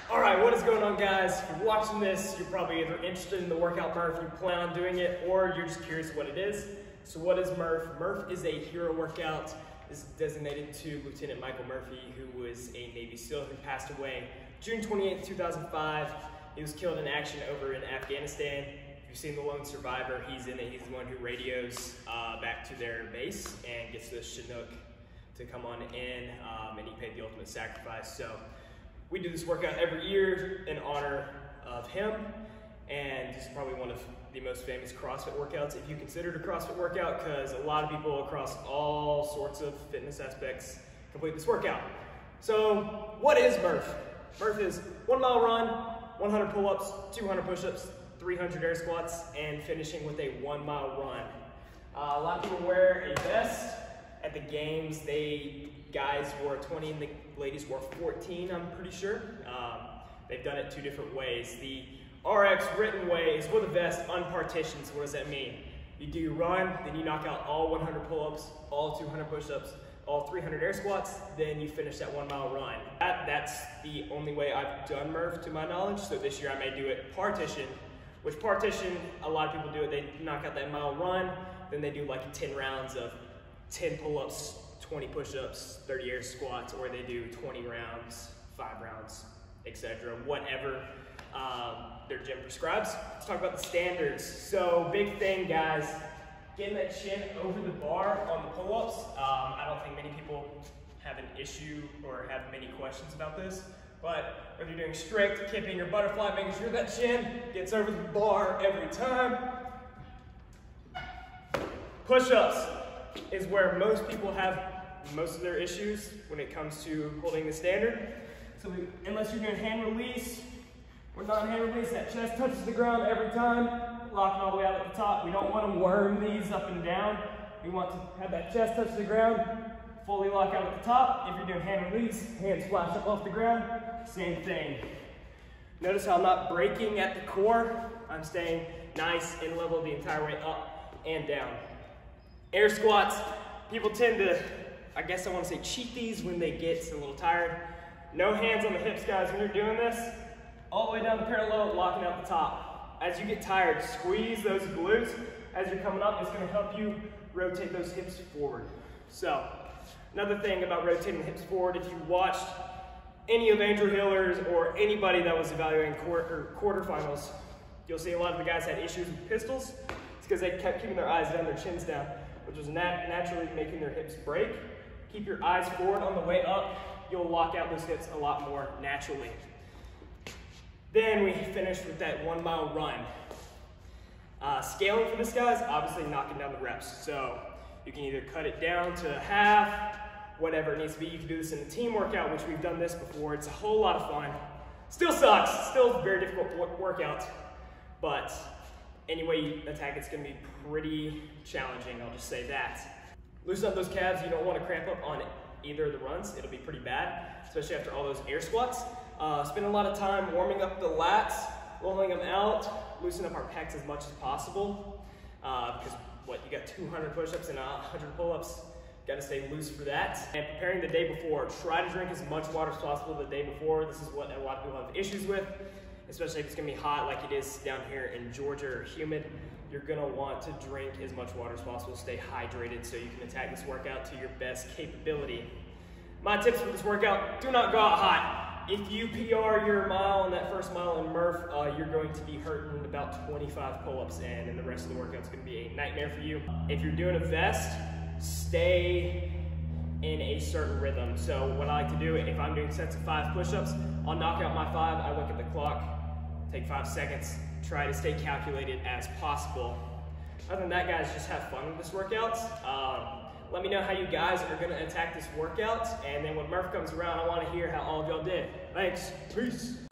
All right, what is going on, guys? If you're watching this, you're probably either interested in the workout Murph, you plan on doing it, or you're just curious what it is. So what is Murph? Murph is a hero workout. This is designated to Lieutenant Michael Murphy, who was a Navy SEAL who passed away June 28, 2005. He was killed in action over in Afghanistan. If you've seen The Lone Survivor, he's in it. He's the one who radios back to their base and gets the Chinook to come on in, and he paid the ultimate sacrifice. So we do this workout every year in honor of him, and this is probably one of the most famous CrossFit workouts, if you consider it a CrossFit workout, because a lot of people across all sorts of fitness aspects complete this workout. So what is Murph? Murph is 1 mile run, 100 pull-ups, 200 push-ups, 300 air squats, and finishing with a 1 mile run. A lot of people wear a vest. At the games, guys wore 20 and the ladies wore 14, I'm pretty sure. They've done it 2 different ways. The RX written way is with a vest unpartitioned. So what does that mean? You do your run, then you knock out all 100 pull-ups, all 200 push-ups, all 300 air squats, then you finish that 1 mile run. That's the only way I've done Murph to my knowledge. So this year I may do it partition, which partition, a lot of people do it. They knock out that mile run, then they do like 10 rounds of 10 pull-ups, 20 push-ups, 30 air squats, or they do 20 rounds, 5 rounds, etc. Whatever their gym prescribes. Let's talk about the standards. So big thing, guys, getting that chin over the bar on the pull-ups. I don't think many people have an issue or have many questions about this, but whether you're doing strict, kipping, or butterfly, making sure that chin gets over the bar every time. Push-ups is where most people have most of their issues when it comes to holding the standard. So unless you're doing hand release or non-hand release, that chest touches the ground every time, locking all the way out at the top. We don't want to worm these up and down. We want to have that chest touch the ground, fully lock out at the top. If you're doing hand release, hands flash up off the ground, same thing. Notice how I'm not breaking at the core. I'm staying nice and level the entire way up and down. Air squats, people tend to, I guess I want to say, cheat these when they get a little tired. No hands on the hips, guys, when you're doing this. All the way down the parallel, locking out the top. As you get tired, squeeze those glutes. As you're coming up, it's going to help you rotate those hips forward. So, another thing about rotating the hips forward, if you watched any of Andrew Hiller's or anybody that was evaluating quarterfinals, you'll see a lot of the guys had issues with pistols. It's because they kept keeping their eyes down, their chins down, which was naturally making their hips break. Keep your eyes forward on the way up. You'll lock out those hips a lot more naturally. Then we finished with that 1 mile run. Scaling for this, guys, obviously knocking down the reps. So you can either cut it down to half, whatever it needs to be. You can do this in a team workout, which we've done this before. It's a whole lot of fun. Still sucks, still a very difficult workout, but any way you attack it's going to be pretty challenging, I'll just say that. Loosen up those calves. You don't want to cramp up on either of the runs. It'll be pretty bad, especially after all those air squats. Spend a lot of time warming up the lats, rolling them out, loosen up our pecs as much as possible, because you got 200 push-ups and 100 pull-ups. Got to stay loose for that. And preparing the day before, try to drink as much water as possible the day before. This is what a lot of people have issues with, especially if it's going to be hot like it is down here in Georgia or humid. You're going to want to drink as much water as possible, stay hydrated so you can attack this workout to your best capability. My tips for this workout, do not go out hot. If you PR your mile on that first mile in Murph, you're going to be hurting about 25 pull-ups in, and the rest of the workout's going to be a nightmare for you. If you're doing a vest, stay in a certain rhythm. So what I like to do, if I'm doing sets of 5 push-ups, I'll knock out my 5, I look at the clock, take 5 seconds, try to stay calculated as possible. Other than that, guys, just have fun with this workout. Let me know how you guys are going to attack this workout, and then when Murph comes around, I want to hear how all of y'all did. Thanks. Peace.